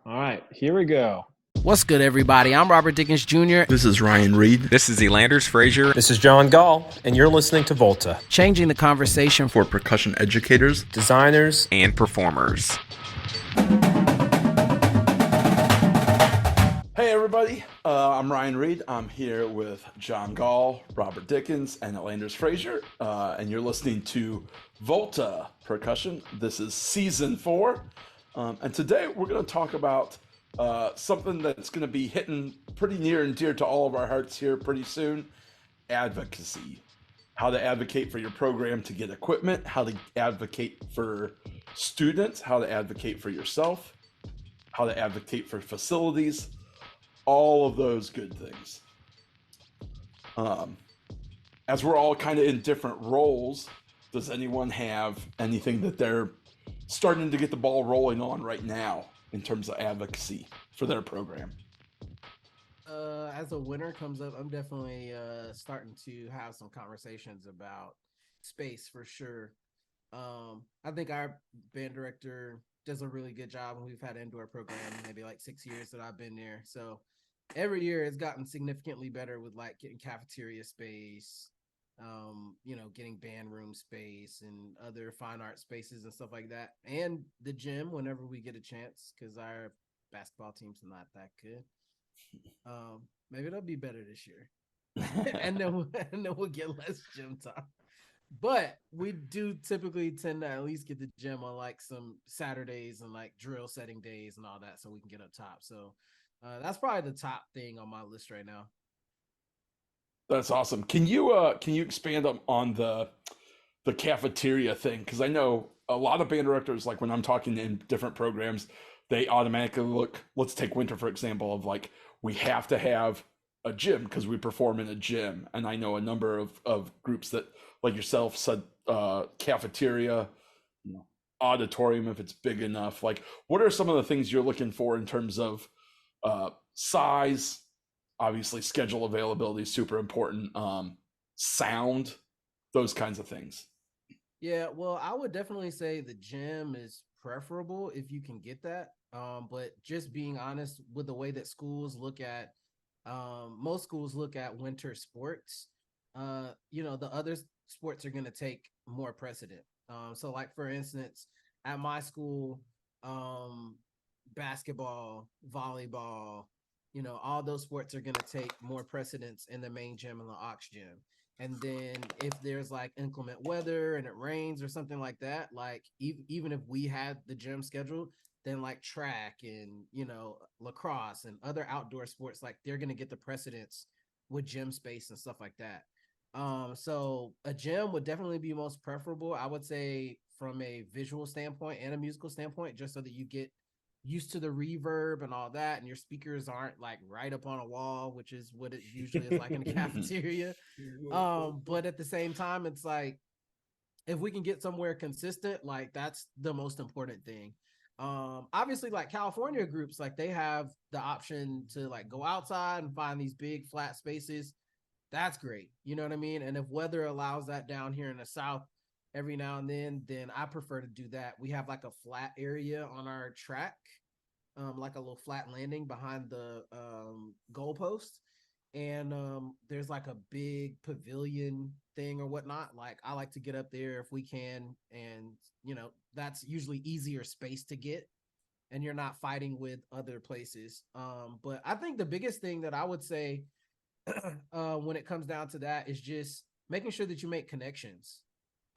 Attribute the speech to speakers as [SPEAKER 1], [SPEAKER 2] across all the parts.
[SPEAKER 1] All right, here we go.
[SPEAKER 2] What's good, everybody? I'm Robert Dickens Jr.
[SPEAKER 3] This is Ryan Reed.
[SPEAKER 4] This is Elanders Frazier.
[SPEAKER 5] This is John Gaal, and you're listening to Volta.
[SPEAKER 2] Changing the conversation
[SPEAKER 3] For percussion educators,
[SPEAKER 5] Designers,
[SPEAKER 4] And performers.
[SPEAKER 6] Hey everybody, I'm Ryan Reed. I'm here with John Gaal, Robert Dickens, and Elanders Frazier, and you're listening to Volta Percussion. This is season 4, and today we're going to talk about something that's going to be hitting pretty near and dear to all of our hearts here pretty soon: advocacy. How to advocate for your program to get equipment, how to advocate for students, how to advocate for yourself, how to advocate for facilities. All of those good things. As we're all kind of in different roles, does anyone have anything that they're starting to get the ball rolling on right now in terms of advocacy for their program?
[SPEAKER 2] As a winter comes up, I'm definitely starting to have some conversations about space for sure. I think our band director does a really good job, and we've had an indoor program maybe like 6 years that I've been there. So every year it's gotten significantly better with like getting cafeteria space, getting band room space and other fine art spaces and stuff like that. And the gym whenever we get a chance, because our basketball team's not that good. Maybe it'll be better this year. and then we'll get less gym time. But we do typically tend to at least get the gym on like some Saturdays and like drill setting days and all that, so we can get up top. So that's probably the top thing on my list right now.
[SPEAKER 6] That's awesome. Can you expand on the cafeteria thing? Because I know a lot of band directors, like when I'm talking in different programs, they automatically look. Let's take winter for example. Of like, we have to have a gym because we perform in a gym, and I know a number of groups that, like yourself, said cafeteria, auditorium if it's big enough. Like, what are some of the things you're looking for in terms of size? Obviously schedule availability is super important. Sound, those kinds of things.
[SPEAKER 2] Yeah, well, I would definitely say the gym is preferable if you can get that. But just being honest with the way that schools look at, most schools look at winter sports. The other sports are going to take more precedent. So like, for instance, at my school, basketball, volleyball, all those sports are going to take more precedence in the main gym and the aux gym. And then if there's like inclement weather and it rains or something like that, like even if we had the gym scheduled, then like track and, lacrosse and other outdoor sports, like they're going to get the precedence with gym space and stuff like that. So a gym would definitely be most preferable, I would say, from a visual standpoint and a musical standpoint, just so that you get used to the reverb and all that, and your speakers aren't like right up on a wall, which is what it usually is like in a cafeteria. But at the same time, it's like, if we can get somewhere consistent, like that's the most important thing. Obviously, like California groups, like they have the option to like go outside and find these big flat spaces. That's great. You know what I mean? And if weather allows that down here in the South every now and then I prefer to do that. We have like a flat area on our track, like a little flat landing behind the goalpost. And there's like a big pavilion thing or whatnot. Like, I like to get up there if we can. And, that's usually easier space to get. And you're not fighting with other places. But I think the biggest thing that I would say when it comes down to that is just making sure that you make connections.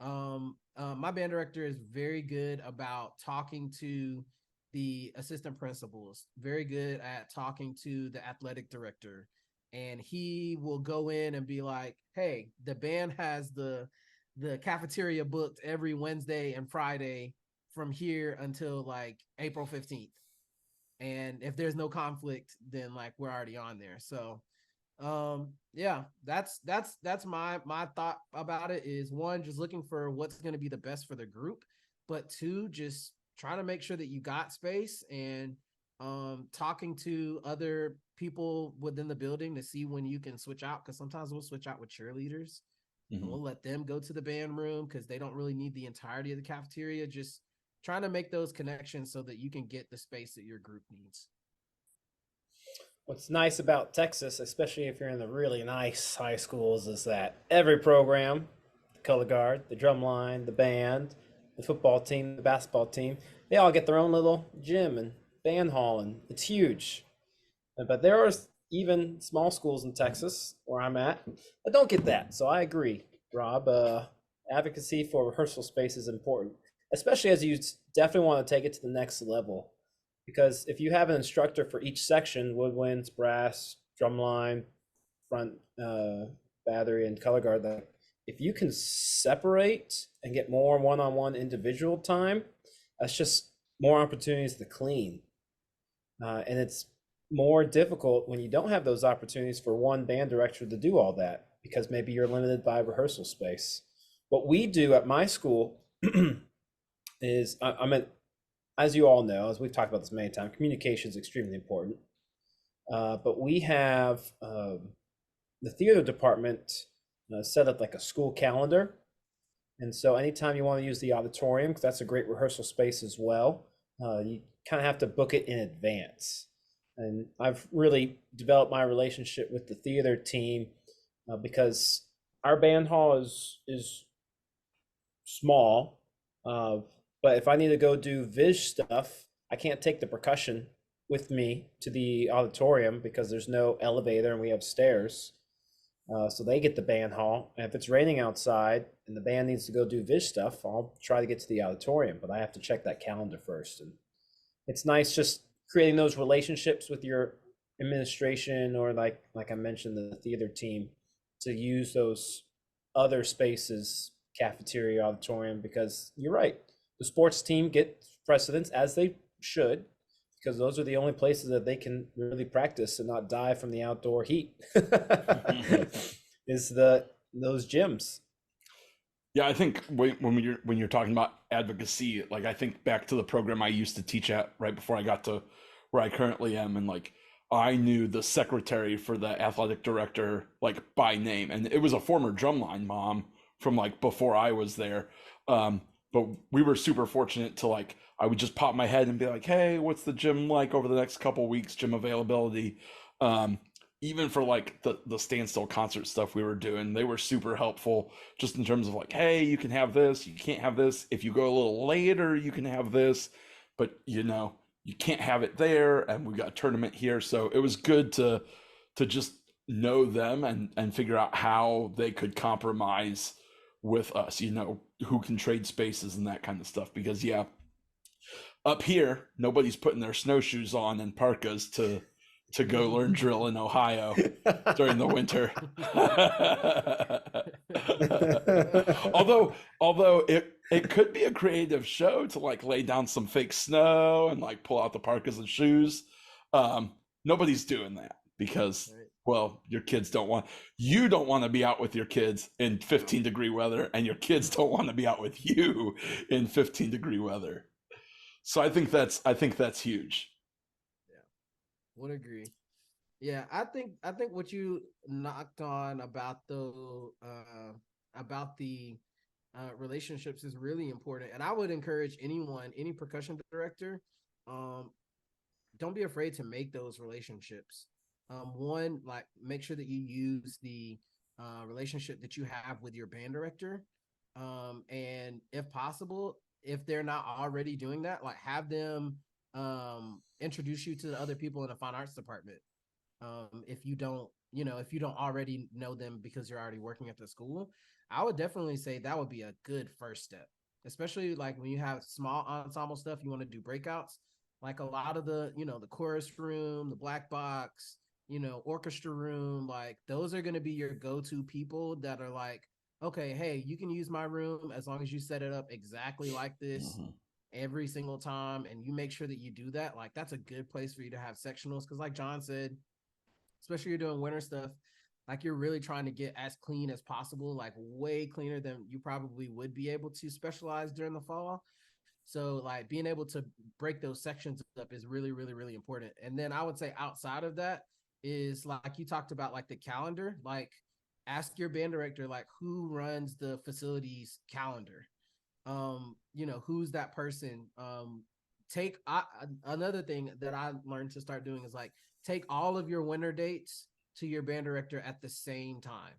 [SPEAKER 2] My band director is very good about talking to the assistant principals, very good at talking to the athletic director, and he will go in and be like, hey, the band has the cafeteria booked every Wednesday and Friday from here until like April 15th. And if there's no conflict, then like we're already on there. So yeah, that's my thought about it is, one, just looking for what's going to be the best for the group, but two, just trying to make sure that you got space, and talking to other people within the building to see when you can switch out, because sometimes we'll switch out with cheerleaders. And we'll let them go to the band room because they don't really need the entirety of the cafeteria. Just trying to make those connections so that you can get the space that your group needs.
[SPEAKER 1] What's nice about Texas, especially if you're in the really nice high schools, is that every program, the color guard, the drum line, the band, the football team, the basketball team, they all get their own little gym and band hall, and it's huge. But there are even small schools in Texas where I'm at that don't get that. So I agree, Rob. Advocacy for rehearsal space is important, especially as you definitely want to take it to the next level. Because if you have an instructor for each section, woodwinds, brass, drumline, front, battery, and color guard, that if you can separate and get more one-on-one individual time, that's just more opportunities to clean. And it's more difficult when you don't have those opportunities for one band director to do all that, because maybe you're limited by rehearsal space. What we do at my school is, as you all know, as we've talked about this many times, communication is extremely important. But we have the theater department set up like a school calendar. And so anytime you want to use the auditorium, because that's a great rehearsal space as well, you kind of have to book it in advance. And I've really developed my relationship with the theater team because our band hall is small, but if I need to go do Viz stuff, I can't take the percussion with me to the auditorium because there's no elevator and we have stairs. So they get the band hall. And if it's raining outside and the band needs to go do Viz stuff, I'll try to get to the auditorium, but I have to check that calendar first. And it's nice just creating those relationships with your administration, or like I mentioned, the theater team, to use those other spaces, cafeteria, auditorium, because you're right. The sports team get precedence, as they should, because those are the only places that they can really practice and not die from the outdoor heat. Is those gyms.
[SPEAKER 6] Yeah, I think when you're talking about advocacy, like I think back to the program I used to teach at right before I got to where I currently am, and like I knew the secretary for the athletic director like by name, and it was a former drumline mom from like before I was there. But we were super fortunate to like, I would just pop my head and be like, hey, what's the gym like over the next couple weeks, gym availability? Even for like the standstill concert stuff we were doing, they were super helpful just in terms of like, hey, you can have this, you can't have this. If you go a little later, you can have this, but you know, you can't have it there. And we got a tournament here. So it was good to just know them and figure out how they could compromise with us, you know, who can trade spaces and that kind of stuff. Because yeah, up here, nobody's putting their snowshoes on and parkas to go learn drill in Ohio during the winter. although it could be a creative show to like lay down some fake snow and like pull out the parkas and shoes. Nobody's doing that because well, your kids you don't want to be out with your kids in 15-degree weather, and your kids don't want to be out with you in 15-degree weather. So I think that's huge.
[SPEAKER 2] Would agree. Yeah, I think what you knocked on about the relationships is really important, and I would encourage any percussion director, don't be afraid to make those relationships. One, like make sure that you use the relationship that you have with your band director, and if possible, if they're not already doing that, like have them introduce you to the other people in the fine arts department. If you don't already know them because you're already working at the school, I would definitely say that would be a good first step, especially like when you have small ensemble stuff, you want to do breakouts, like a lot of the chorus room, the black box, orchestra room, like those are going to be your go-to people that are like, okay, hey, you can use my room as long as you set it up exactly like this every single time, and you make sure that you do that. Like that's a good place for you to have sectionals, because like John said, especially you're doing winter stuff, like you're really trying to get as clean as possible, like way cleaner than you probably would be able to specialize during the fall. So like being able to break those sections up is really, really, really important. And then I would say outside of that is like you talked about, like the calendar, like ask your band director, like who runs the facilities calendar. who's that person. Another thing that I learned to start doing is like take all of your winter dates to your band director at the same time,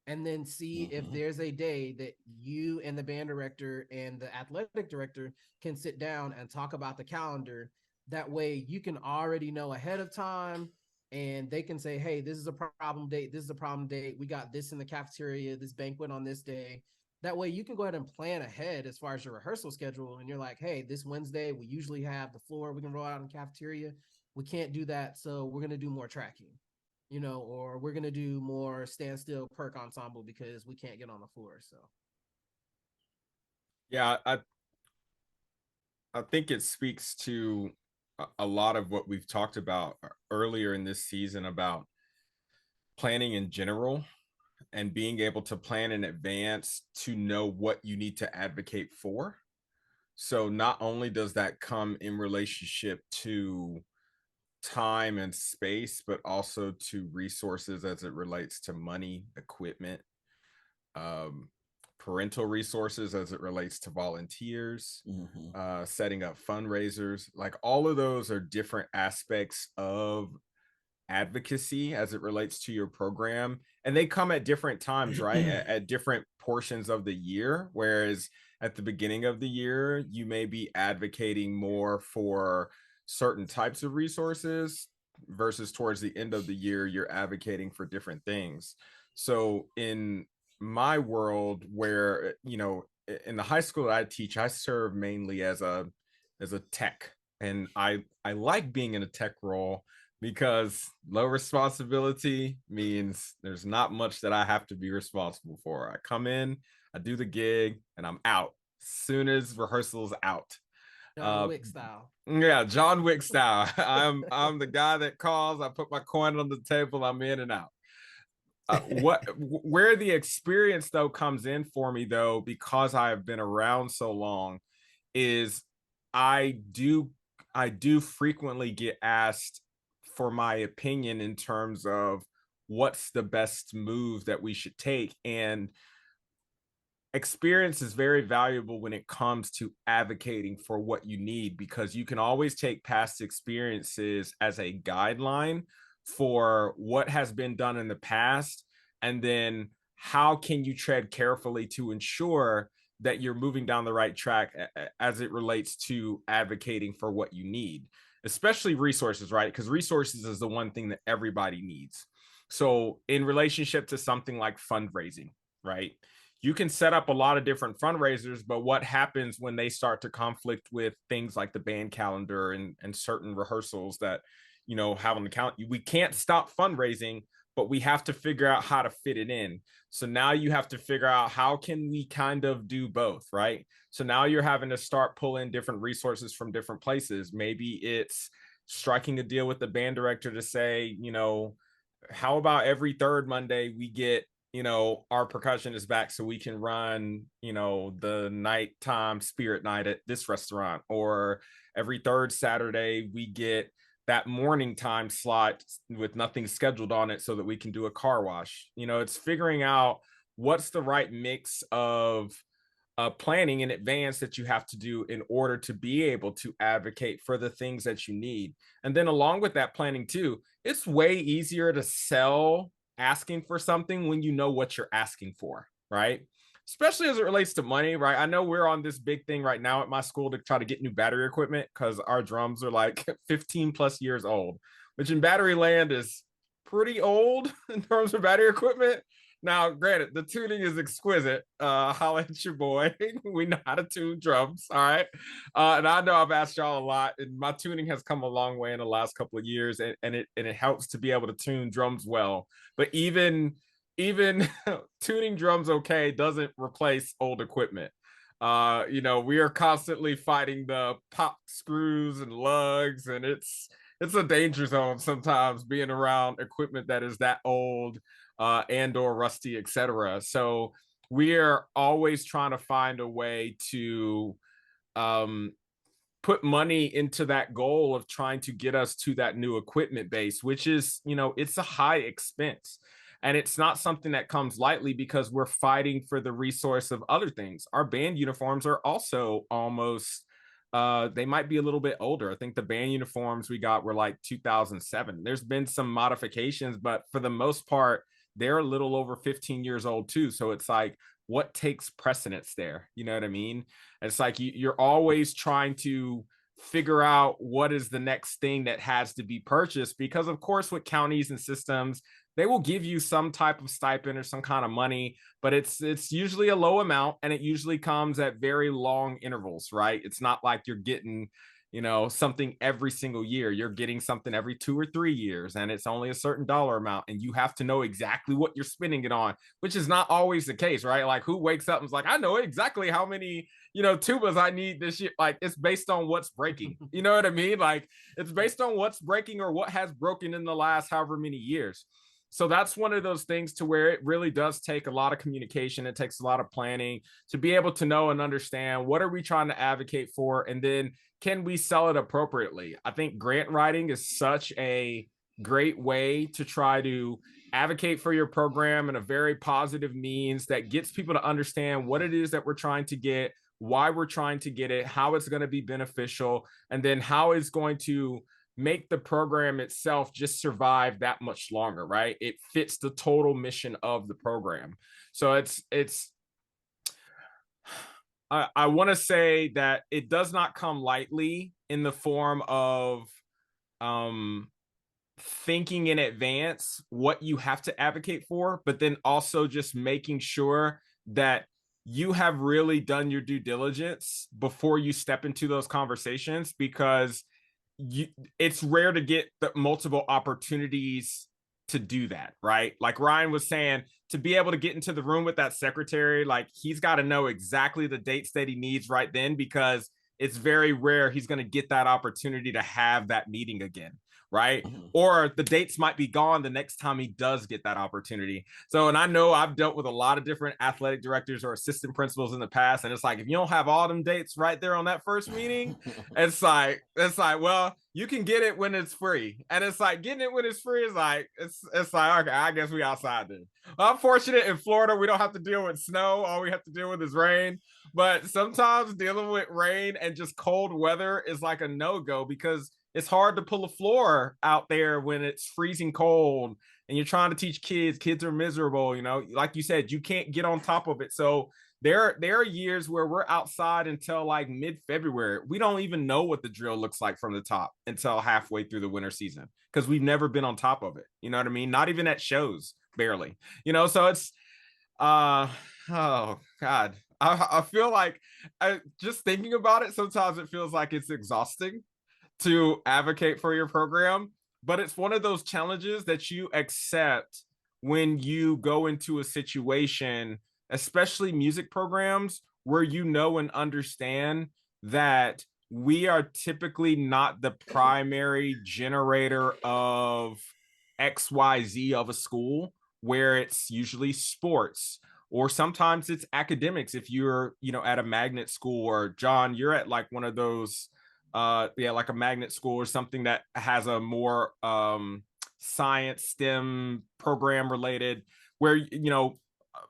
[SPEAKER 2] and then see if there's a day that you and the band director and the athletic director can sit down and talk about the calendar. That way you can already know ahead of time, and they can say, hey, this is a problem date, this is a problem date, we got this in the cafeteria, this banquet on this day. That way you can go ahead and plan ahead as far as your rehearsal schedule, and you're like, hey, this Wednesday we usually have the floor we can roll out in the cafeteria, we can't do that, so we're going to do more tracking, or we're going to do more standstill perk ensemble because we can't get on the floor. So
[SPEAKER 7] Yeah, I think it speaks to a lot of what we've talked about earlier in this season about planning in general and being able to plan in advance to know what you need to advocate for. So not only does that come in relationship to time and space, but also to resources as it relates to money, equipment, um, parental resources as it relates to volunteers, setting up fundraisers. Like all of those are different aspects of advocacy as it relates to your program, and they come at different times, right? At different portions of the year. Whereas at the beginning of the year you may be advocating more for certain types of resources, versus towards the end of the year you're advocating for different things. So in my world, where in the high school that I teach, I serve mainly as a tech, and I like being in a tech role because low responsibility means there's not much that I have to be responsible for. I come in, I do the gig, and I'm out as soon as rehearsal's out.
[SPEAKER 2] John Wick style.
[SPEAKER 7] Yeah, John Wick style. I'm the guy that calls, I put my coin on the table, I'm in and out. Where the experience though comes in for me though, because I have been around so long, is I do frequently get asked for my opinion in terms of what's the best move that we should take. And experience is very valuable when it comes to advocating for what you need, because you can always take past experiences as a guideline for what has been done in the past, and then how can you tread carefully to ensure that you're moving down the right track as it relates to advocating for what you need, especially resources, right? Because resources is the one thing that everybody needs. So in relationship to something like fundraising, right? You can set up a lot of different fundraisers, but what happens when they start to conflict with things like the band calendar and certain rehearsals that, have on the calendar? We can't stop fundraising, but we have to figure out how to fit it in. So now you have to figure out how can we kind of do both, right? So now you're having to start pulling different resources from different places. Maybe it's striking a deal with the band director to say, how about every third Monday we get, our percussion is back so we can run, the nighttime spirit night at this restaurant, or every third Saturday we get that morning time slot with nothing scheduled on it so that we can do a car wash. It's figuring out what's the right mix of planning in advance that you have to do in order to be able to advocate for the things that you need. And then along with that planning too, it's way easier to sell asking for something when you know what you're asking for, right? Especially as it relates to money, right? I know we're on this big thing right now at my school to try to get new battery equipment because our drums are like 15 plus years old, which in battery land is pretty old in terms of battery equipment. Now, granted, the tuning is exquisite. Holla at your boy. We know how to tune drums, all right? And I know I've asked y'all a lot, and my tuning has come a long way in the last couple of years, and it helps to be able to tune drums well. But even tuning drums okay doesn't replace old equipment. We are constantly fighting the pop screws and lugs, and it's a danger zone sometimes being around equipment that is that old and or rusty, etc. So we are always trying to find a way to put money into that goal of trying to get us to that new equipment base, which is, it's a high expense. And it's not something that comes lightly because we're fighting for the resource of other things. Our band uniforms are also almost they might be a little bit older. I think the band uniforms we got were like 2007. There's been some modifications, but for the most part, they're a little over 15 years old too. So it's like, what takes precedence there? You know what I mean? It's like you're always trying to figure out what is the next thing that has to be purchased, because of course with counties and systems, they will give you some type of stipend or some kind of money, but it's usually a low amount, and it usually comes at very long intervals, right? It's not like you're getting, something every single year. You're getting something every 2 or 3 years, and it's only a certain dollar amount, and you have to know exactly what you're spending it on, which is not always the case, right? Like, who wakes up and is like, I know exactly how many tubas I need this year. Like, it's based on what's breaking. You know what I mean? Like, it's based on what's breaking or what has broken in the last however many years. So that's one of those things to where it really does take a lot of communication. It takes a lot of planning to be able to know and understand what are we trying to advocate for, and then can we sell it appropriately? I think grant writing is such a great way to try to advocate for your program in a very positive means that gets people to understand what it is that we're trying to get, why we're trying to get it, how it's going to be beneficial, and then how it's going to make the program itself just survive that much longer, right? It fits the total mission of the program. So I want to say that it does not come lightly in the form of thinking in advance what you have to advocate for, but then also just making sure that you have really done your due diligence before you step into those conversations, because it's rare to get the multiple opportunities to do that, right? Like Ryan was saying, to be able to get into the room with that secretary, like, he's got to know exactly the dates that he needs right then, because it's very rare he's going to get that opportunity to have that meeting again, right? Or the dates might be gone the next time he does get that opportunity. So, and I know I've dealt with a lot of different athletic directors or assistant principals in the past, and it's like, if you don't have all them dates right there on that first meeting, it's like, well, you can get it when it's free. And it's like, getting it when it's free is like, it's like, okay, I guess we outside then. I'm fortunate in Florida, we don't have to deal with snow. All we have to deal with is rain. But sometimes dealing with rain and just cold weather is like a no-go, because it's hard to pull a floor out there when it's freezing cold and you're trying to teach kids. Kids are miserable, like you said, you can't get on top of it. So there are years where we're outside until like mid-February. We don't even know what the drill looks like from the top until halfway through the winter season, because we've never been on top of it. You know what I mean? Not even at shows, barely. So it's oh God. I feel like, just thinking about it, sometimes it feels like it's exhausting to advocate for your program, but it's one of those challenges that you accept when you go into a situation, especially music programs, where and understand that we are typically not the primary generator of XYZ of a school, where it's usually sports, or sometimes it's academics. If you're, at a magnet school, or John, you're at like one of those like a magnet school or something that has a more science STEM program related, where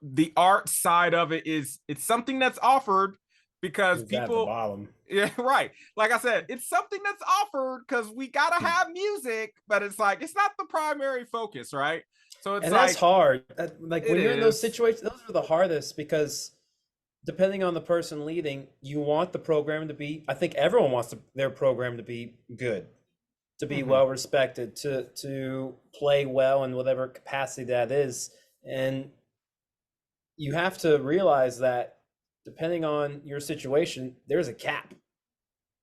[SPEAKER 7] the art side of it it's something that's offered because
[SPEAKER 1] It's at the
[SPEAKER 7] people
[SPEAKER 1] bottom.
[SPEAKER 7] yeah, right, like I said, it's something that's offered because we gotta have music, but it's like, it's not the primary focus, right? So it's
[SPEAKER 1] And
[SPEAKER 7] like,
[SPEAKER 1] that's hard. Like, when you're in those
[SPEAKER 7] is.
[SPEAKER 1] situations, those are the hardest, because depending on the person leading, you want the program to be, I think everyone wants their program to be good, to be well respected, to play well in whatever capacity that is. And you have to realize that depending on your situation, there's a cap.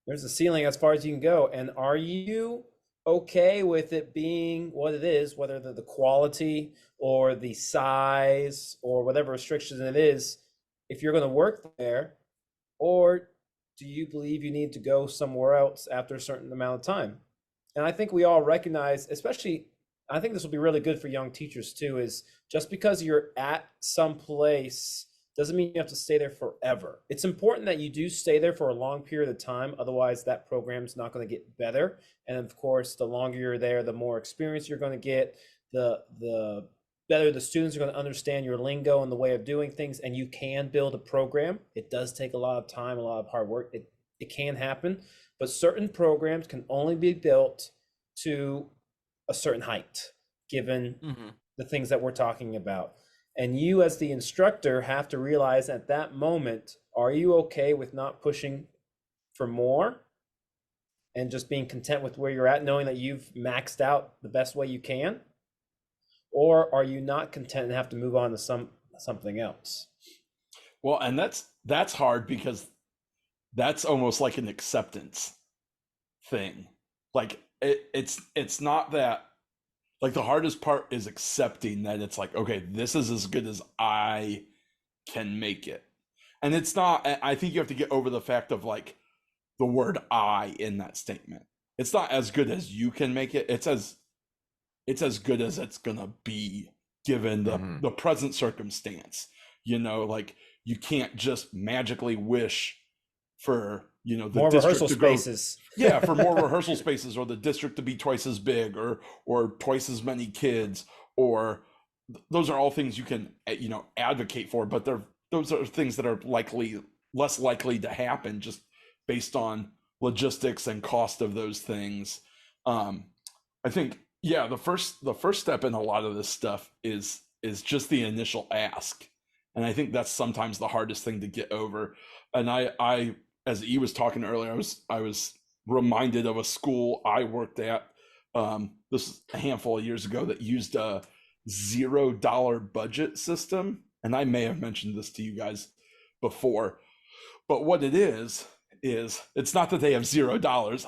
[SPEAKER 1] There's a ceiling as far as you can go. And are you okay with it being what it is, whether the quality or the size or whatever restriction it is, if you're going to work there? Or do you believe you need to go somewhere else after a certain amount of time? And I think we all recognize, especially, I think this will be really good for young teachers too, is just because you're at some place doesn't mean you have to stay there forever. It's important that you do stay there for a long period of time. Otherwise, that program's not going to get better. And of course, the longer you're there, the more experience you're going to get, the better the students are going to understand your lingo and the way of doing things, and you can build a program. It does take a lot of time, a lot of hard work. It can happen, but certain programs can only be built to a certain height, given the things that we're talking about. And you, as the instructor, have to realize at that moment, are you okay with not pushing for more and just being content with where you're at, knowing that you've maxed out the best way you can? Or are you not content and have to move on to something else?
[SPEAKER 6] Well, and that's hard because that's almost like an acceptance thing. Like it's not that, like, the hardest part is accepting that it's like, okay, this is as good as I can make it. And it's not, I think you have to get over the fact of like the word I in that statement. It's not as good as you can make it. It's as good as it's gonna be given the present circumstance. Like, you can't just magically wish for the
[SPEAKER 1] more
[SPEAKER 6] district
[SPEAKER 1] rehearsal
[SPEAKER 6] to grow,
[SPEAKER 1] spaces.
[SPEAKER 6] yeah, for more rehearsal spaces, or the district to be twice as big, or twice as many kids, or those are all things you can advocate for, but those are things that are less likely to happen just based on logistics and cost of those things. I think, yeah, the first step in a lot of this stuff is just the initial ask. And I think that's sometimes the hardest thing to get over. And I as E was talking earlier, I was reminded of a school I worked at, this is a handful of years ago, that used a $0 budget system. And I may have mentioned this to you guys before, but what it is it's not that they have $0.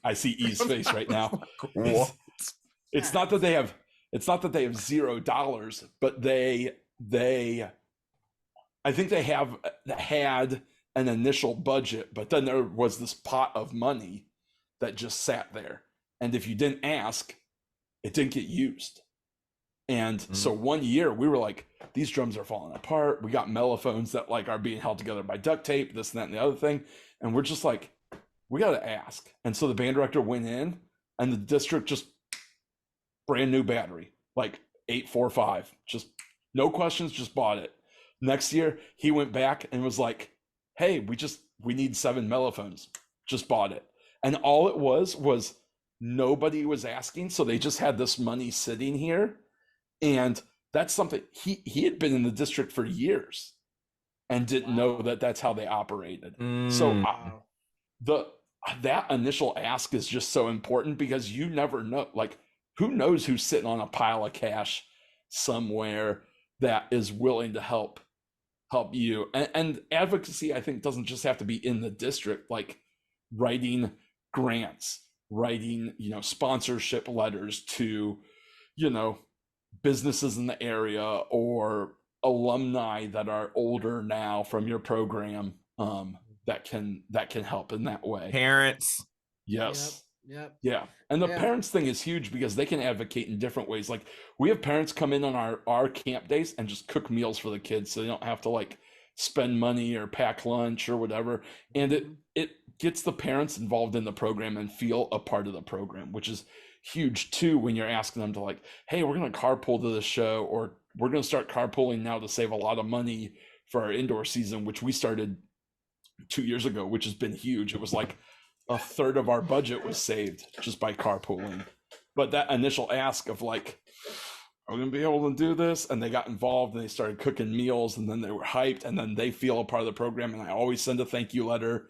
[SPEAKER 6] I see E's face right now. It's not that they have $0, but I think they had an initial budget, but then there was this pot of money that just sat there, and if you didn't ask, it didn't get used. And so one year we were like, these drums are falling apart. We got mellophones that like are being held together by duct tape, this and that and the other thing, and we're just like, we got to ask. And so the band director went in, and the district just brand new battery, like 845, just no questions, just bought it. Next year he went back and was like, hey, we need 7 mellophones, just bought it. And all it was nobody was asking, so they just had this money sitting here. And that's something he had been in the district for years and didn't know that that's how they operated. So that initial ask is just so important, because you never know, like, who knows who's sitting on a pile of cash somewhere that is willing to help you. And advocacy, I think, doesn't just have to be in the district, like writing grants, writing sponsorship letters to businesses in the area, or alumni that are older now from your program, that can help in that way.
[SPEAKER 7] Parents.
[SPEAKER 6] Yes.
[SPEAKER 2] Yep.
[SPEAKER 6] Yeah. And the parents thing is huge, because they can advocate in different ways. Like, we have parents come in on our camp days and just cook meals for the kids, so they don't have to like spend money or pack lunch or whatever. And it gets the parents involved in the program and feel a part of the program, which is huge too, when you're asking them to like, hey, we're going to carpool to this show, or we're going to start carpooling now to save a lot of money for our indoor season, which we started 2 years ago, which has been huge. It was like a third of our budget was saved just by carpooling. But that initial ask of like, are we going to be able to do this? And they got involved and they started cooking meals, and then they were hyped, and then they feel a part of the program. And I always send a thank you letter.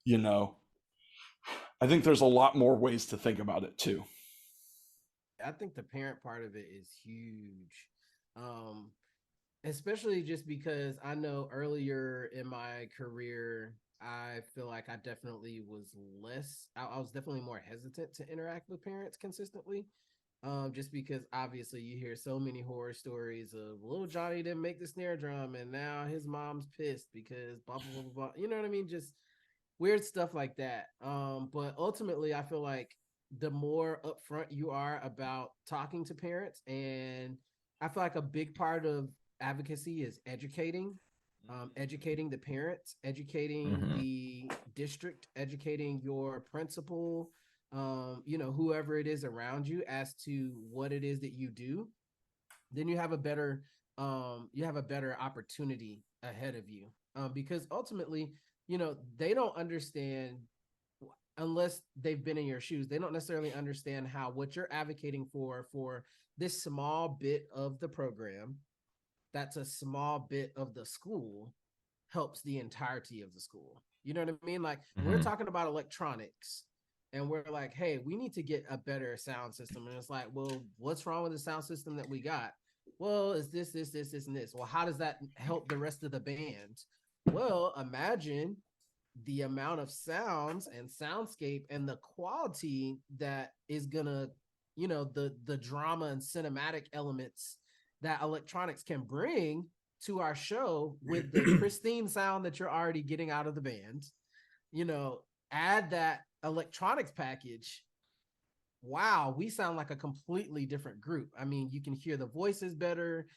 [SPEAKER 6] I think there's a lot more ways to think about it too.
[SPEAKER 2] I think the parent part of it is huge. Especially just because I know earlier in my career, I feel like I definitely was I was definitely more hesitant to interact with parents consistently. Just because obviously you hear so many horror stories of little Johnny didn't make the snare drum and now his mom's pissed because blah, blah, blah, blah. You know what I mean? Just weird stuff like that. But ultimately I feel like the more upfront you are about talking to parents, and I feel like a big part of advocacy is educating the parents, educating the district, educating your principal, whoever it is around you as to what it is that you do. then you have a better opportunity ahead of you. Because ultimately, they don't understand, unless they've been in your shoes, they don't necessarily understand how what you're advocating for this small bit of the program, that's a small bit of the school, helps the entirety of the school. You know what I mean? Like we're talking about electronics and we're like, hey, we need to get a better sound system. And it's like, well, what's wrong with the sound system that we got? Well, it's this, and this. Well, how does that help the rest of the band? Well, imagine the amount of sounds and soundscape and the quality that is gonna, the drama and cinematic elements that electronics can bring to our show with the pristine sound that you're already getting out of the band. Add that electronics package. Wow, we sound like a completely different group. I mean, you can hear the voices better.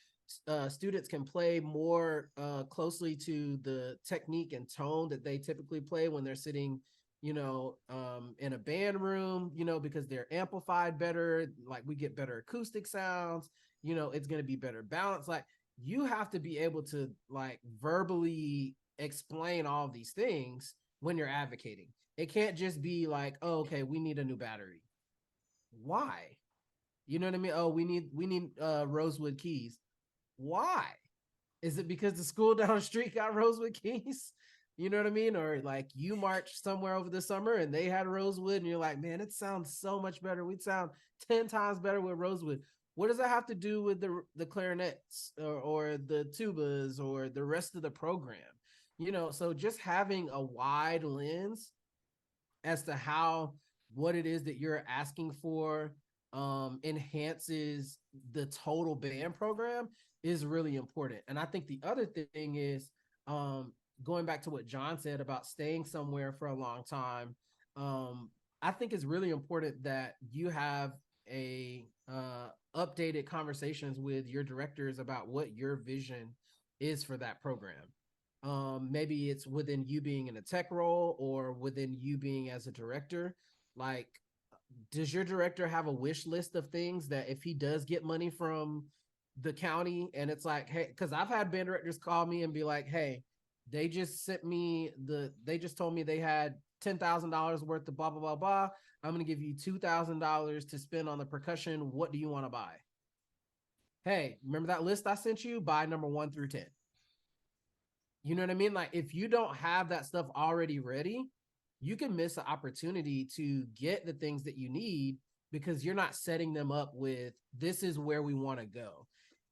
[SPEAKER 2] Students can play more closely to the technique and tone that they typically play when they're sitting, in a band room, because they're amplified better. Like we get better acoustic sounds, it's going to be better balance. Like you have to be able to like verbally explain all of these things when you're advocating. It can't just be like, oh, okay, we need a new battery. Why? You know what I mean? Oh, we need rosewood keys. Why? Is it because the school down the street got rosewood keys? You know what I mean? Or like you marched somewhere over the summer and they had rosewood and you're like, man, it sounds so much better. We'd sound 10 times better with rosewood. What does that have to do with the clarinets or the tubas or the rest of the program? So just having a wide lens as to how what it is that you're asking for enhances the total band program is really important. And I think the other thing is going back to what John said about staying somewhere for a long time. I think it's really important that you have a updated conversations with your directors about what your vision is for that program. Maybe it's within you being in a tech role or within you being as a director. Like, does your director have a wish list of things that if he does get money from the county and it's like, hey, because I've had band directors call me and be like, hey, they just told me they had $10,000 worth of blah, blah, blah, blah. I'm going to give you $2,000 to spend on the percussion. What do you want to buy? Hey, remember that list I sent you? Buy number 1 through 10. You know what I mean? Like if you don't have that stuff already ready, you can miss an opportunity to get the things that you need because you're not setting them up with, this is where we want to go.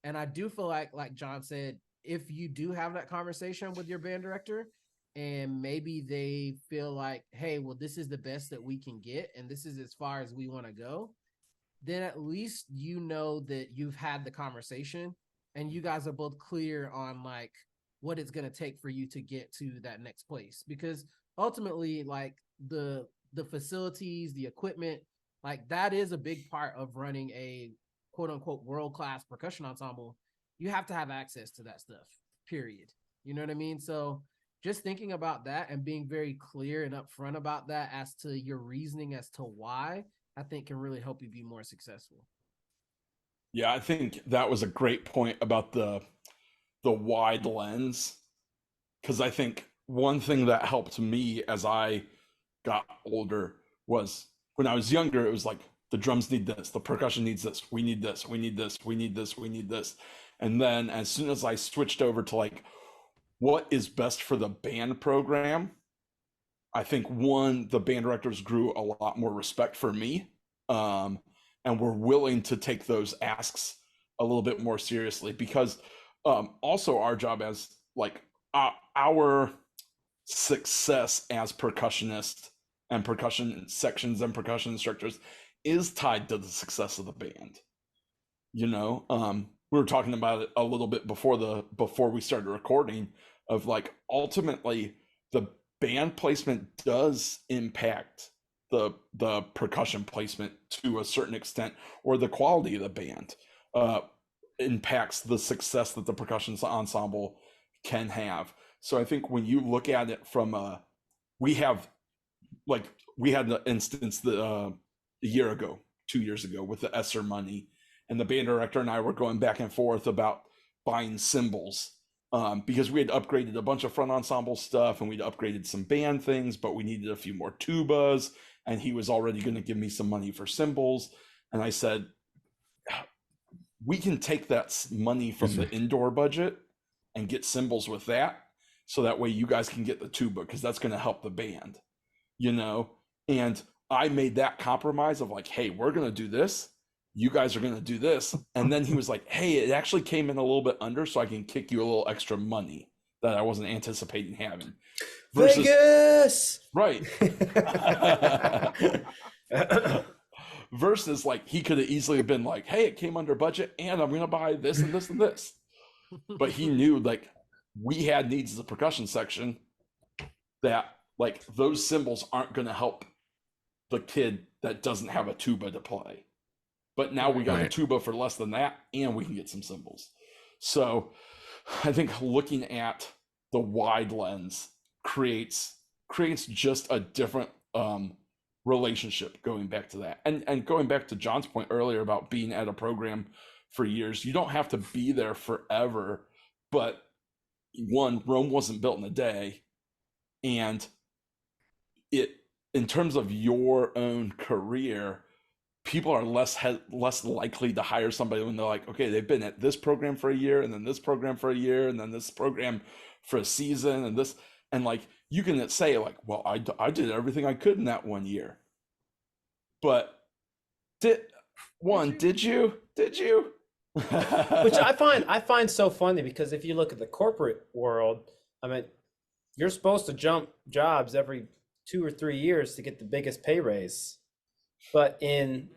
[SPEAKER 2] And I do feel like John said, if you do have that conversation with your band director and maybe they feel like, hey, well, this is the best that we can get and this is as far as we want to go, then at least you know that you've had the conversation and you guys are both clear on like what it's going to take for you to get to that next place. Because ultimately, like the facilities, the equipment, like that is a big part of running a quote unquote world-class percussion ensemble. You have to have access to that stuff, period. You know what I mean? So just thinking about that and being very clear and upfront about that as to your reasoning as to why, I think can really help you be more successful.
[SPEAKER 6] Yeah, I think that was a great point about the wide lens, because I think one thing that helped me as I got older was when I was younger, it was like the drums need this, the percussion needs this, we need this, we need this, we need this, we need this. And then as soon as I switched over to like what is best for the band program, I think the band directors grew a lot more respect for me, and were willing to take those asks a little bit more seriously, because also our job as like our success as percussionists and percussion sections and percussion instructors is tied to the success of the band. We were talking about it a little bit before we started recording, of like ultimately the band placement does impact the percussion placement to a certain extent, or the quality of the band impacts the success that the percussion ensemble can have. So I think when you look at it from we had the instance a year ago, 2 years ago with the ESSER money, and the band director and I were going back and forth about buying cymbals, because we had upgraded a bunch of front ensemble stuff and we'd upgraded some band things, but we needed a few more tubas, and he was already going to give me some money for cymbals. And I said, we can take that money from the indoor budget and get cymbals with that, so that way you guys can get the tuba, because that's going to help the band, you know. And I made that compromise of like, hey, we're going to do this, you guys are going to do this. And then he was like, hey, it actually came in a little bit under, so I can kick you a little extra money that I wasn't anticipating having.
[SPEAKER 1] Vegas!
[SPEAKER 6] Right. Versus like, he could have easily been like, hey, it came under budget and I'm going to buy this and this and this. But he knew like we had needs as a percussion section, that like those cymbals aren't going to help the kid that doesn't have a tuba to play. But now we got a tuba for less than that, and we can get some cymbals. So I think looking at the wide lens creates just a different relationship, going back to that. And going back to John's point earlier about being at a program for years, you don't have to be there forever. But one, Rome wasn't built in a day. And it, in terms of your own career, people are less likely to hire somebody when they're like, okay, they've been at this program for a year, and then this program for a year, and then this program for a season, and this, and like you can say like, well, I did everything I could in that 1 year. But did you?
[SPEAKER 1] Which I find so funny, because if you look at the corporate world, I mean, you're supposed to jump jobs every 2 or 3 years to get the biggest pay raise. But in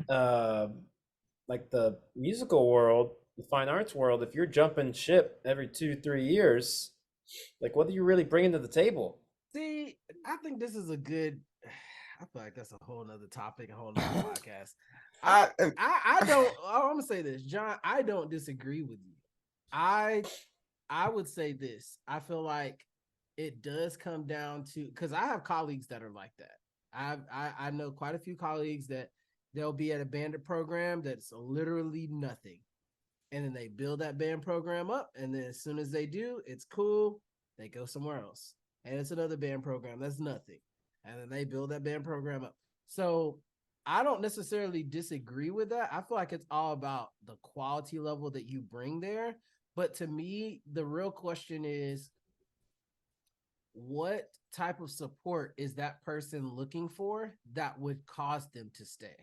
[SPEAKER 1] like the musical world, the fine arts world, if you're jumping ship every 2-3 years, like what are you really bringing to the table?
[SPEAKER 2] See, I think this is a good. I feel like that's a whole nother topic, a whole nother podcast. I don't. I'm gonna say this, John. I don't disagree with you. I would say this. I feel like it does come down to, because I have colleagues that are like that. I know quite a few colleagues that they'll be at a band program that's literally nothing, and then they build that band program up, and then as soon as they do, it's cool. They go somewhere else, and it's another band program that's nothing, and then they build that band program up. So I don't necessarily disagree with that. I feel like it's all about the quality level that you bring there. But to me, the real question is, what type of support is that person looking for that would cause them to stay?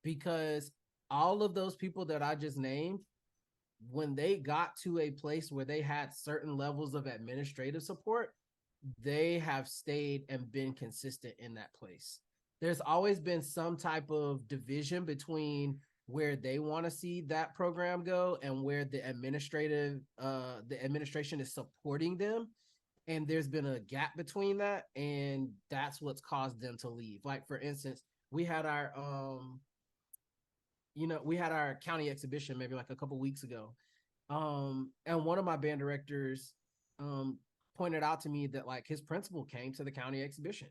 [SPEAKER 2] Because all of those people that I just named, when they got to a place where they had certain levels of administrative support, they have stayed and been consistent in that place. There's always been some type of division between where they want to see that program go and where the administration is supporting them. And there's been a gap between that, and that's what's caused them to leave. Like, for instance, we had our county exhibition maybe like a couple weeks ago. And one of my band directors pointed out to me that like his principal came to the county exhibition.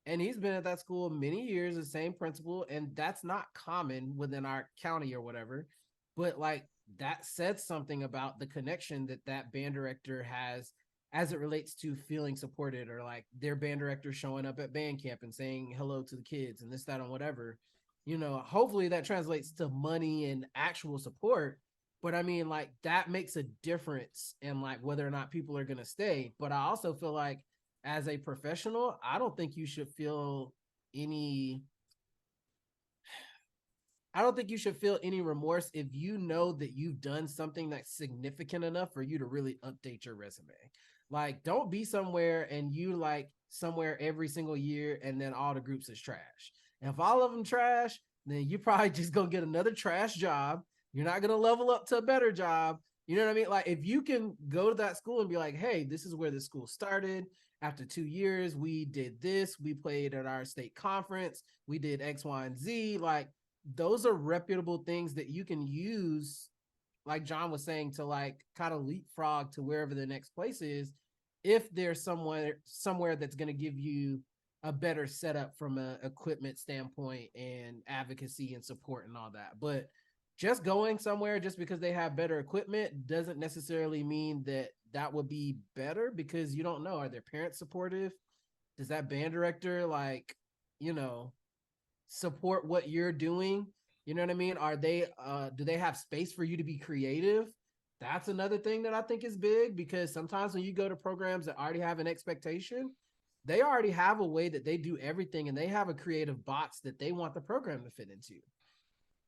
[SPEAKER 2] And he's been at that school many years, the same principal, and that's not common within our county or whatever. But like that said something about the connection that band director has as it relates to feeling supported, or like their band director showing up at band camp and saying hello to the kids and this, that, and whatever. You know, hopefully that translates to money and actual support. But I mean, like that makes a difference in like whether or not people are going to stay. But I also feel like as a professional, I don't think you should feel any remorse if you know that you've done something that's significant enough for you to really update your resume. Like, don't be somewhere and you like somewhere every single year and then all the groups is trash. And if all of them trash, then you probably just gonna get another trash job. You're not gonna level up to a better job. You know what I mean? Like, if you can go to that school and be like, hey, this is where the school started. After 2 years, we did this. We played at our state conference. We did X, Y, and Z. Like, those are reputable things that you can use, like John was saying, to like kind of leapfrog to wherever the next place is, if there's somewhere that's going to give you a better setup from an equipment standpoint and advocacy and support and all that. But just going somewhere just because they have better equipment doesn't necessarily mean that that would be better, because you don't know, are their parents supportive? Does that band director like, you know, support what you're doing? You know what I mean? Are they do they have space for you to be creative? That's another thing that I think is big, because sometimes when you go to programs that already have an expectation, they already have a way that they do everything, and they have a creative box that they want the program to fit into.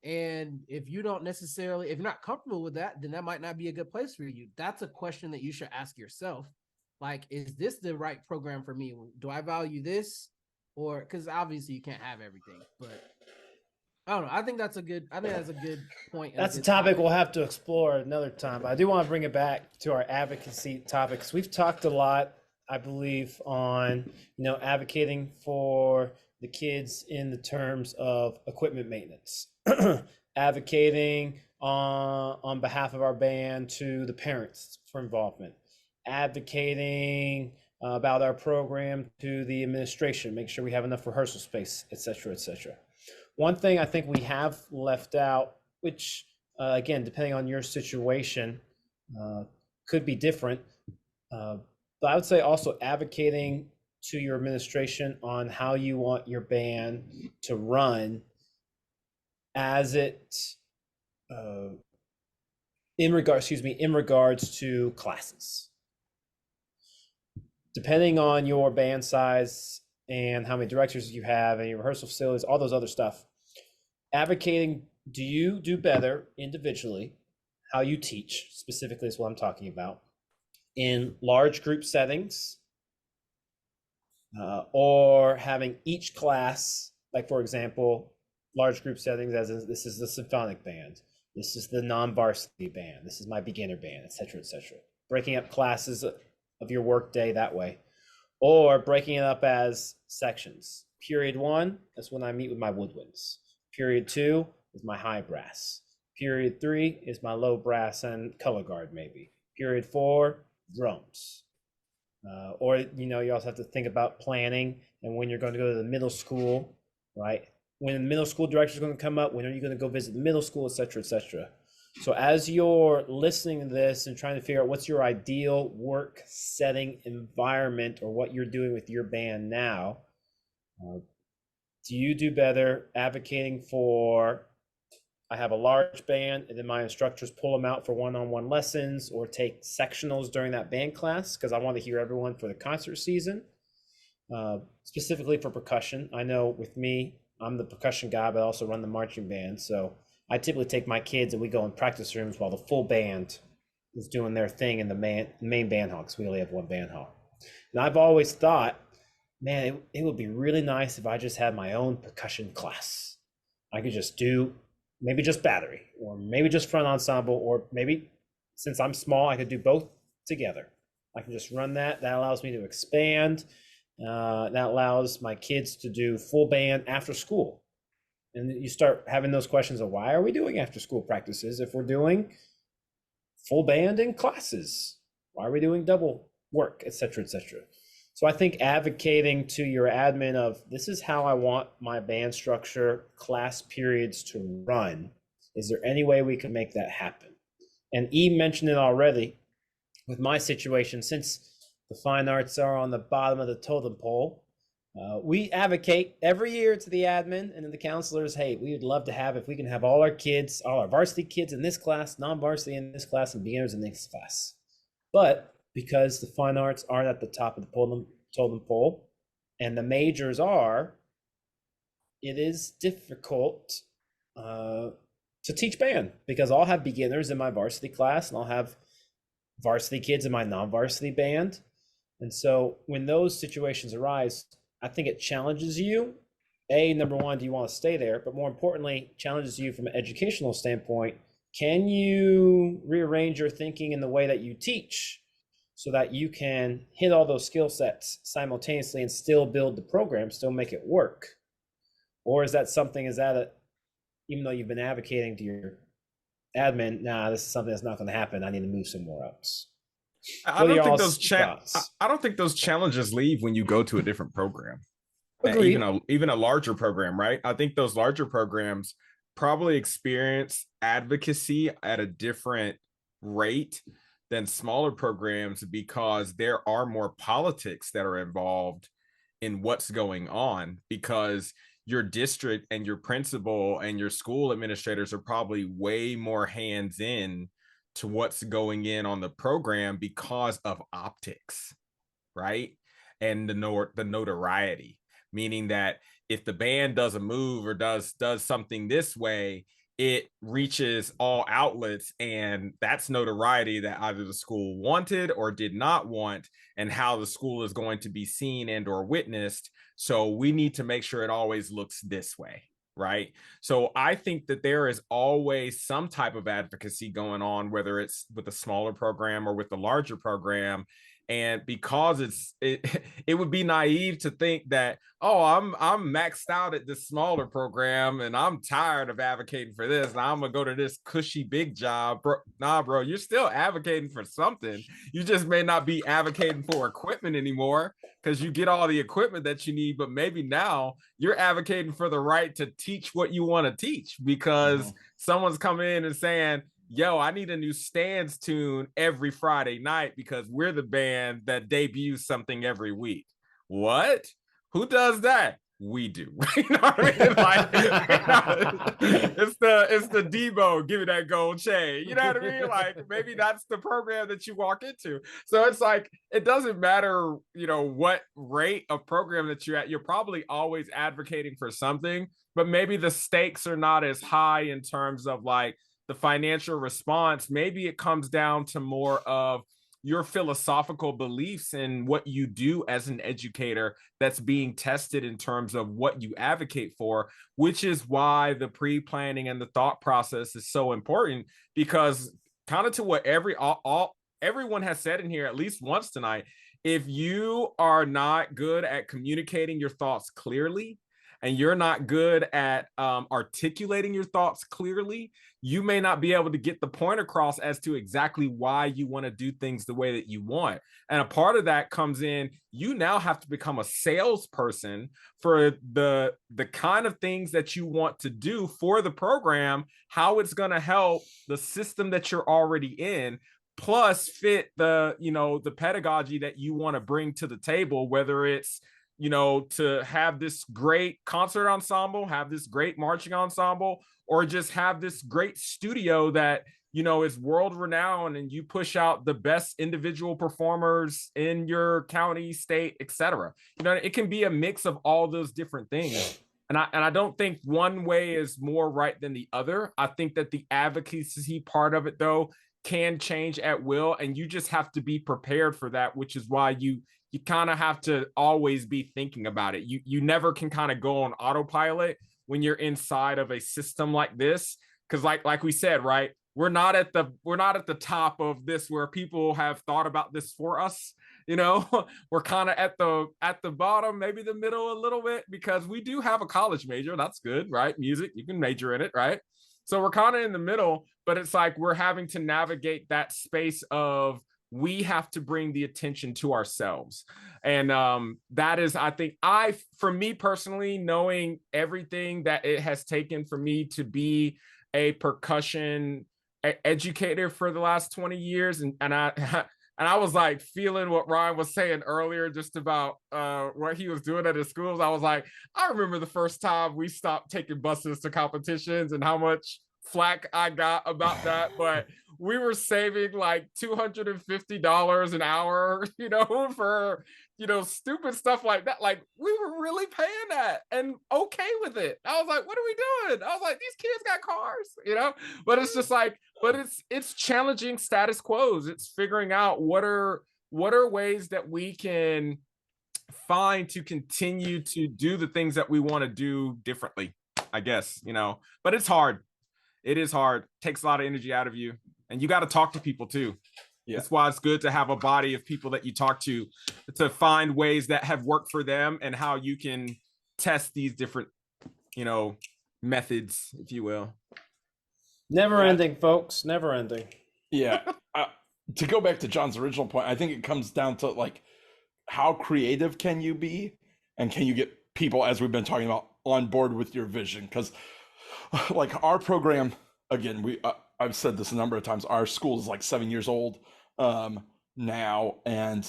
[SPEAKER 2] And if you don't necessarily, if you're not comfortable with that, then that might not be a good place for you. That's a question that you should ask yourself. Like, is this the right program for me? Do I value this? Or because obviously you can't have everything, but I don't know. I think that's a good point.
[SPEAKER 1] That's a topic we'll have to explore another time. But I do want to bring it back to our advocacy topics. We've talked a lot, I believe, on advocating for the kids in the terms of equipment maintenance, advocating on behalf of our band to the parents for involvement, advocating about our program to the administration, make sure we have enough rehearsal space, et cetera, et cetera. One thing I think we have left out, which again, depending on your situation, could be different, but I would say also advocating to your administration on how you want your band to run as it in regards to classes. Depending on your band size and how many directors you have and your rehearsal facilities, all those other stuff, advocating, do you do better individually, how you teach specifically is what I'm talking about, in large group settings, or having each class, like for example, large group settings, as in, this is the symphonic band, this is the non-varsity band, this is my beginner band, et cetera, breaking up classes of your work day that way, or breaking it up as sections. Period 1, that's when I meet with my woodwinds. Period 2 is my high brass. Period 3 is my low brass and color guard maybe. Period 4, drums. Or you also have to think about planning and when you're going to go to the middle school, right? When the middle school director is going to come up, when are you going to go visit the middle school, et cetera, et cetera. So as you're listening to this and trying to figure out what's your ideal work setting environment or what you're doing with your band now, do you do better advocating for, I have a large band and then my instructors pull them out for one-on-one lessons or take sectionals during that band class because I want to hear everyone for the concert season, specifically for percussion. I know with me, I'm the percussion guy, but I also run the marching band. So I typically take my kids and we go in practice rooms while the full band is doing their thing in the main band hall, because we only have one band hall. And I've always thought, man, it would be really nice if I just had my own percussion class. I could just do maybe just battery, or maybe just front ensemble, or maybe since I'm small, I could do both together. I can just run that. That allows me to expand. That allows my kids to do full band after school. And you start having those questions of, why are we doing after school practices if we're doing full band in classes? Why are we doing double work, et cetera, et cetera? So I think advocating to your admin of, this is how I want my band structure class periods to run. Is there any way we can make that happen? And E mentioned it already with my situation, since the fine arts are on the bottom of the totem pole. We advocate every year to the admin and to the counselors, hey, we would love to have, if we can have all our kids, all our varsity kids in this class, non-varsity in this class, and beginners in this class. But because the fine arts aren't at the top of the totem pole, and the majors are, it is difficult to teach band, because I'll have beginners in my varsity class and I'll have varsity kids in my non-varsity band. And so when those situations arise, I think it challenges you. Number one, do you want to stay there? But more importantly, challenges you from an educational standpoint. Can you rearrange your thinking in the way that you teach so that you can hit all those skill sets simultaneously and still build the program, still make it work? Or is that even though you've been advocating to your admin, this is something that's not going to happen, I need to move somewhere else?
[SPEAKER 7] I don't think those challenges leave when you go to a different program. Even a larger program, right? I think those larger programs, probably experience advocacy at a different rate than smaller programs because there are more politics that are involved in what's going on, because your district and your principal and your school administrators are probably way more hands in to what's going in on the program because of optics, right? And the notoriety, meaning that if the band does a move or does something this way, it reaches all outlets, and that's notoriety that either the school wanted or did not want, and how the school is going to be seen and or witnessed. So we need to make sure it always looks this way, right? So I think that there is always some type of advocacy going on, whether it's with a smaller program or with the larger program. And because it would be naive to think that, oh, I'm maxed out at this smaller program and I'm tired of advocating for this, and I'm gonna go to this cushy big job. Nah, bro, you're still advocating for something. You just may not be advocating for equipment anymore, because you get all the equipment that you need, but maybe now you're advocating for the right to teach what you want to teach, because someone's coming in and saying, yo, I need a new stands tune every Friday night because we're the band that debuts something every week. What? Who does that? We do. You know what I mean? Like, it's the Debo, give me that gold chain. You know what I mean? Like, maybe that's the program that you walk into. So it's like, it doesn't matter, what rate of program that you're at. You're probably always advocating for something, but maybe the stakes are not as high in terms of like the financial response. Maybe it comes down to more of your philosophical beliefs and what you do as an educator that's being tested in terms of what you advocate for, which is why the pre-planning and the thought process is so important, because kind of to what everyone has said in here at least once tonight, if you are not good at communicating your thoughts clearly, and you're not good at articulating your thoughts clearly, you may not be able to get the point across as to exactly why you want to do things the way that you want. And a part of that comes in, you now have to become a salesperson for the kind of things that you want to do for the program, how it's going to help the system that you're already in, plus fit the pedagogy that you want to bring to the table, whether it's to have this great concert ensemble, have this great marching ensemble, or just have this great studio that, is world renowned, and you push out the best individual performers in your county, state, etc. It can be a mix of all those different things. And I don't think one way is more right than the other. I think that the advocacy part of it, though, can change at will, and you just have to be prepared for that, which is why you kind of have to always be thinking about it. You never can kind of go on autopilot when you're inside of a system like this, because like we said, right, we're not at the top of this where people have thought about this for us. We're kind of at the bottom, maybe the middle a little bit, because we do have a college major. That's good, right? Music, you can major in it, right? So we're kind of in the middle, but it's like we're having to navigate that space of, we have to bring the attention to ourselves. And that is, I think, for me personally, knowing everything that it has taken for me to be a percussion educator for the last 20 years. And I was like feeling what Ryan was saying earlier, just about what he was doing at his schools. I was like, I remember the first time we stopped taking buses to competitions and how much flack I got about that, but we were saving like $250 an hour, for stupid stuff like that. Like, we were really paying that and okay with it. I was like, what are we doing? I was like, these kids got cars, but it's just like, but it's challenging status quos. It's figuring out what are ways that we can find to continue to do the things that we want to do differently, I guess, but it's hard. It is hard. Takes a lot of energy out of you, and you got to talk to people too. Yeah. That's why it's good to have a body of people that you talk to find ways that have worked for them and how you can test these different, methods, if you will.
[SPEAKER 1] Never ending, folks. Never ending.
[SPEAKER 6] Yeah. To go back to John's original point, I think it comes down to like, how creative can you be, and can you get people, as we've been talking about, on board with your vision? Because like our program, again, I've said this a number of times. Our school is like 7 years old now, and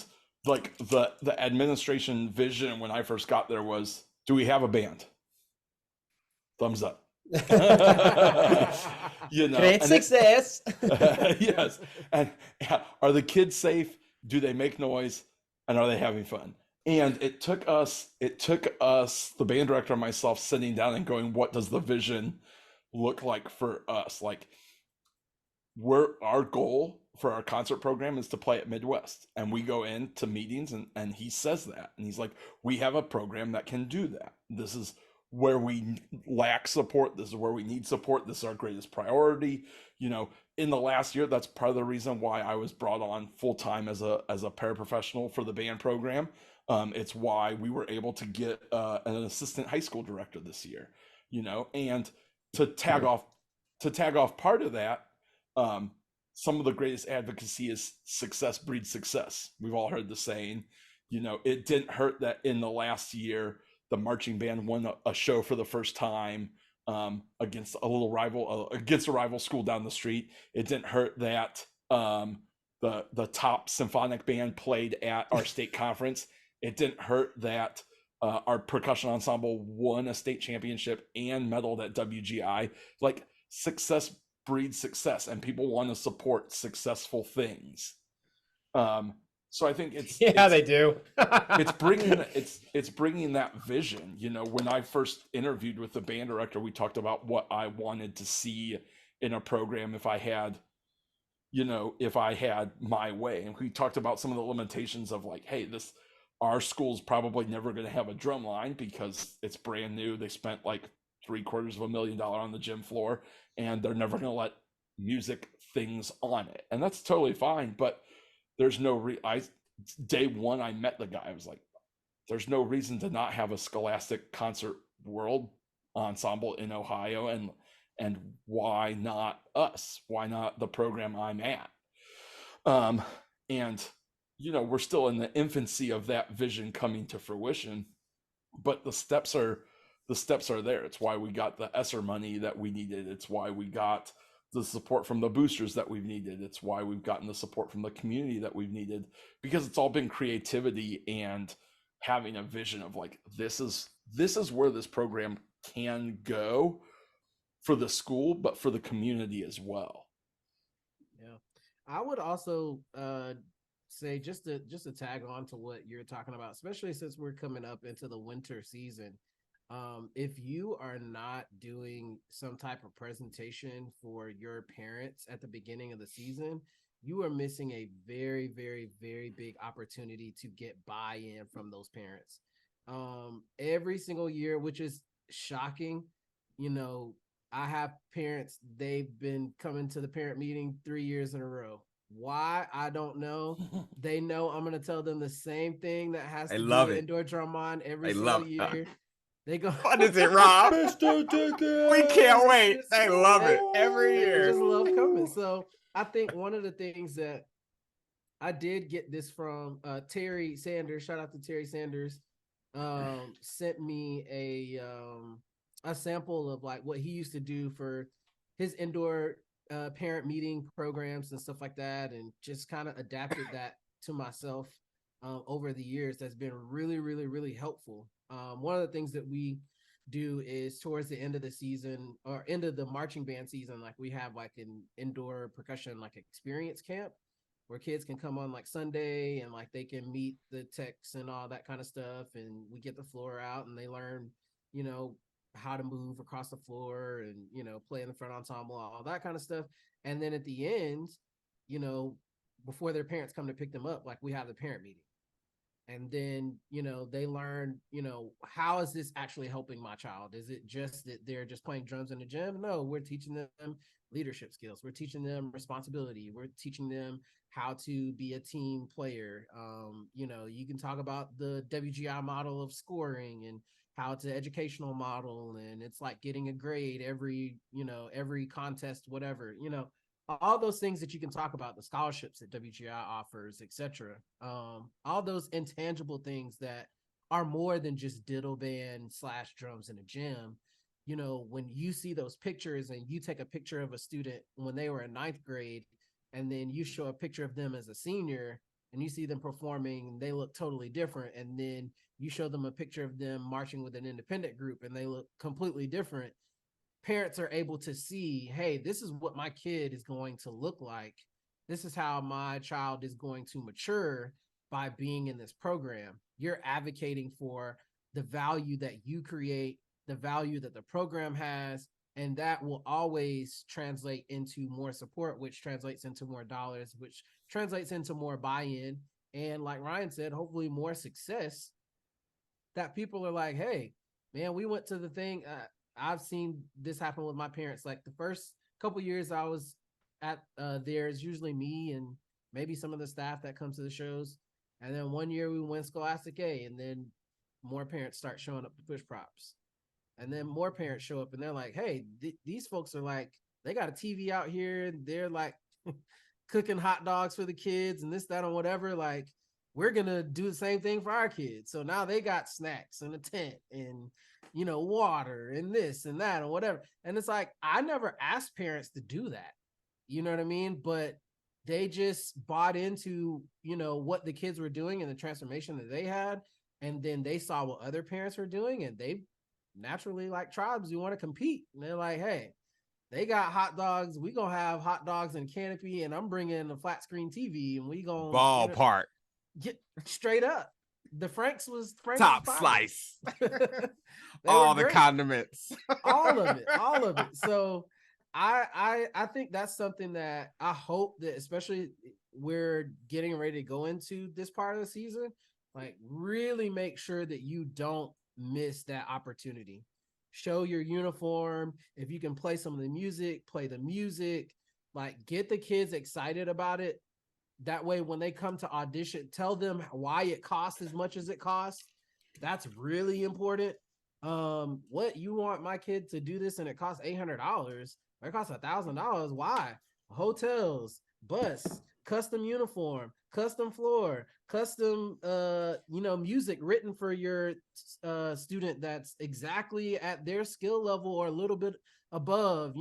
[SPEAKER 6] like the administration vision when I first got there was, do we have a band? Thumbs up. You know,
[SPEAKER 1] Great
[SPEAKER 6] and
[SPEAKER 1] success.
[SPEAKER 6] yes, and are the kids safe? Do they make noise? And are they having fun? And it took us, the band director and myself, sitting down and going, what does the vision look like for us? Like, our goal for our concert program is to play at Midwest, and we go into meetings, and he says that, and he's like, we have a program that can do that. This is where we lack support. This is where we need support. This is our greatest priority. You know, in the last year, that's part of the reason why I was brought on full time as a paraprofessional for the band program. It's why we were able to get an assistant high school director this year. You know, and to tag off part of that, some of the greatest advocacy is success breeds success. We've all heard the saying. You know, it didn't hurt that in the last year the marching band won a show for the first time against a rival school down the street. It didn't hurt that the top symphonic band played at our state conference. It didn't hurt that our percussion ensemble won a state championship and medaled at WGI. Like, success breeds success, and people want to support successful things. So I think
[SPEAKER 1] they do.
[SPEAKER 6] it's bringing that vision. You know, when I first interviewed with the band director, we talked about what I wanted to see in a program if I had my way, and we talked about some of the limitations of, like, hey, our school's probably never going to have a drum line because it's brand new. They spent like $750,000 on the gym floor, and they're never going to let music things on it, and that's totally fine. But there's no day one I met the guy, I was like, there's no reason to not have a Scholastic Concert World ensemble in Ohio, and why not us? Why not the program I'm at? And you know, we're still in the infancy of that vision coming to fruition, but the steps are there. It's why we got the ESSER money that we needed. It's why we got the support from the boosters that we've needed. It's why we've gotten the support from the community that we've needed, because it's all been creativity and having a vision of, like, this is where this program can go for the school, but for the community as well.
[SPEAKER 2] Yeah, I would also say, just to tag on to what you're talking about, especially since we're coming up into the winter season. If you are not doing some type of presentation for your parents at the beginning of the season, you are missing a very, very, very big opportunity to get buy-in from those parents. Every single year, which is shocking. You know, I have parents, they've been coming to the parent meeting 3 years in a row. Why? I don't know. They know I'm going to tell them the same thing that has to do with indoor drum on every single year. They go,
[SPEAKER 7] what is it, Rob?
[SPEAKER 1] Mr. Dickens!
[SPEAKER 7] We can't wait. They love it every year.
[SPEAKER 2] They just love coming. So I think one of the things that I did get this from Terry Sanders, shout out to Terry Sanders, sent me a sample of like what he used to do for his indoor parent meeting programs and stuff like that, and just kind of adapted that to myself over the years. That's been really, really, really helpful. One of the things that we do is towards the end of the season, or end of the marching band season, like we have like an indoor percussion like experience camp where kids can come on like Sunday, and like they can meet the techs and all that kind of stuff, and we get the floor out and they learn, you know, how to move across the floor and, you know, play in the front ensemble, all that kind of stuff. And then at the end, you know, before their parents come to pick them up, like we have the parent meeting. And then, you know, they learn, you know, how is this actually helping my child? Is it just that they're just playing drums in the gym? No, we're teaching them leadership skills. We're teaching them responsibility. We're teaching them how to be a team player. You know, you can talk about the WGI model of scoring and how it's an educational model, and it's like getting a grade every contest, whatever, you know, all those things that you can talk about, the scholarships that WGI offers, etc. All those intangible things that are more than just diddle band / drums in a gym. when you see those pictures and you take a picture of a student when they were in ninth grade, and then you show a picture of them as a senior and you see them performing and they look totally different. And then you show them a picture of them marching with an independent group and they look completely different. Parents are able to see, hey, this is what my kid is going to look like. This is how my child is going to mature by being in this program. You're advocating for the value that you create, the value that the program has, and that will always translate into more support, which translates into more dollars, which translates into more buy-in. And like Ryan said, hopefully more success, that people are like, hey, man, we went to the thing. I've seen this happen with my parents. Like the first couple years I was at there's usually me and maybe some of the staff that comes to the shows. And then one year we went Scholastic A, and then more parents start showing up to push props. And then more parents show up and they're like, hey, these folks are like, they got a TV out here. They're like cooking hot dogs for the kids and this, that, and whatever. Like, we're going to do the same thing for our kids. So now they got snacks and a tent and, water and this and that and whatever. And it's like, I never asked parents to do that. You know what I mean? But they just bought into, what the kids were doing and the transformation that they had. And then they saw what other parents were doing, and they naturally, like tribes, you want to compete. And they're like, hey, they got hot dogs. We gonna have hot dogs and canopy, and I'm bringing a flat screen TV, and we gonna
[SPEAKER 7] Ballpark.
[SPEAKER 2] Get straight up. The Franks was
[SPEAKER 7] Top
[SPEAKER 2] was
[SPEAKER 7] slice.
[SPEAKER 2] They
[SPEAKER 7] all
[SPEAKER 2] were
[SPEAKER 7] the
[SPEAKER 2] great.
[SPEAKER 7] condiments.
[SPEAKER 2] all of it. So I think that's something that I hope that, especially we're getting ready to go into this part of the season, like really make sure that you don't miss that opportunity. Show your uniform. If you can play some of the music, play the music, like get the kids excited about it. That way, when they come to audition, tell them why it costs as much as it costs. That's really important. What you want my kid to do this and it costs $800, or it costs $1,000. Why? Hotels, bus, custom uniform, custom floor, custom music written for your student that's exactly at their skill level or a little bit above,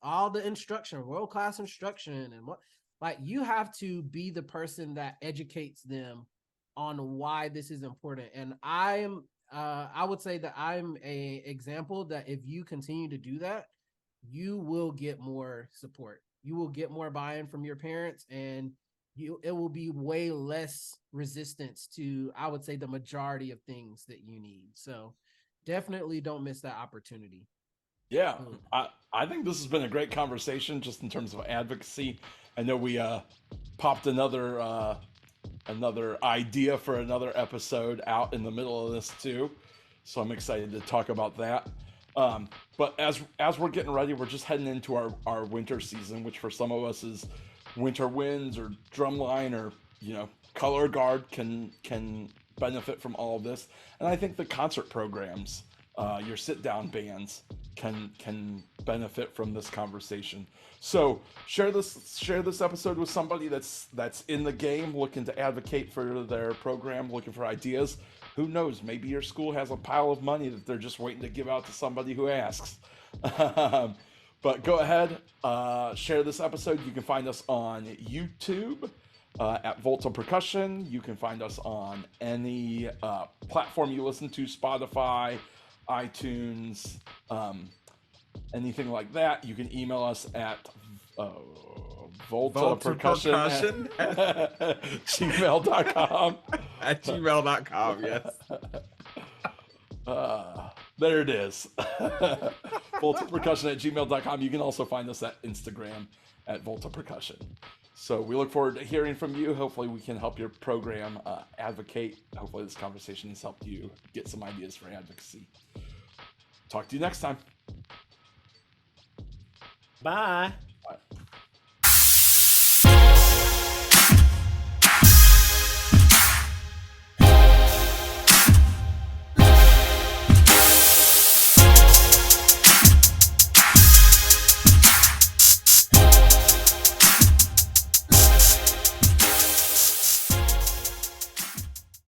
[SPEAKER 2] all the instruction, world-class instruction. And what, like, you have to be the person that educates them on why this is important. And I would say that I'm a example that if you continue to do that, you will get more support. You will get more buy-in from your parents, and it will be way less resistance to, I would say, the majority of things that you need. So definitely don't miss that opportunity.
[SPEAKER 6] Yeah, I think this has been a great conversation just in terms of advocacy. I know we popped another idea for another episode out in the middle of this too, so I'm excited to talk about that. But as we're getting ready, we're just heading into our winter season, which for some of us is winter winds or drumline or color guard can benefit from all of this. And I think the concert programs, your sit down bands can benefit from this conversation. So share this episode with somebody that's in the game, looking to advocate for their program, looking for ideas. Who knows? Maybe your school has a pile of money that they're just waiting to give out to somebody who asks. But go ahead, share this episode. You can find us on YouTube at Volta Percussion. You can find us on any platform you listen to, Spotify, iTunes, anything like that. You can email us at Volta Percussion at gmail.com.
[SPEAKER 7] At gmail.com, yes.
[SPEAKER 6] There it is. Volta Percussion at gmail.com. You can also find us at Instagram at Volta Percussion. So we look forward to hearing from you. Hopefully we can help your program advocate. Hopefully this conversation has helped you get some ideas for advocacy. Talk to you next time.
[SPEAKER 1] Bye.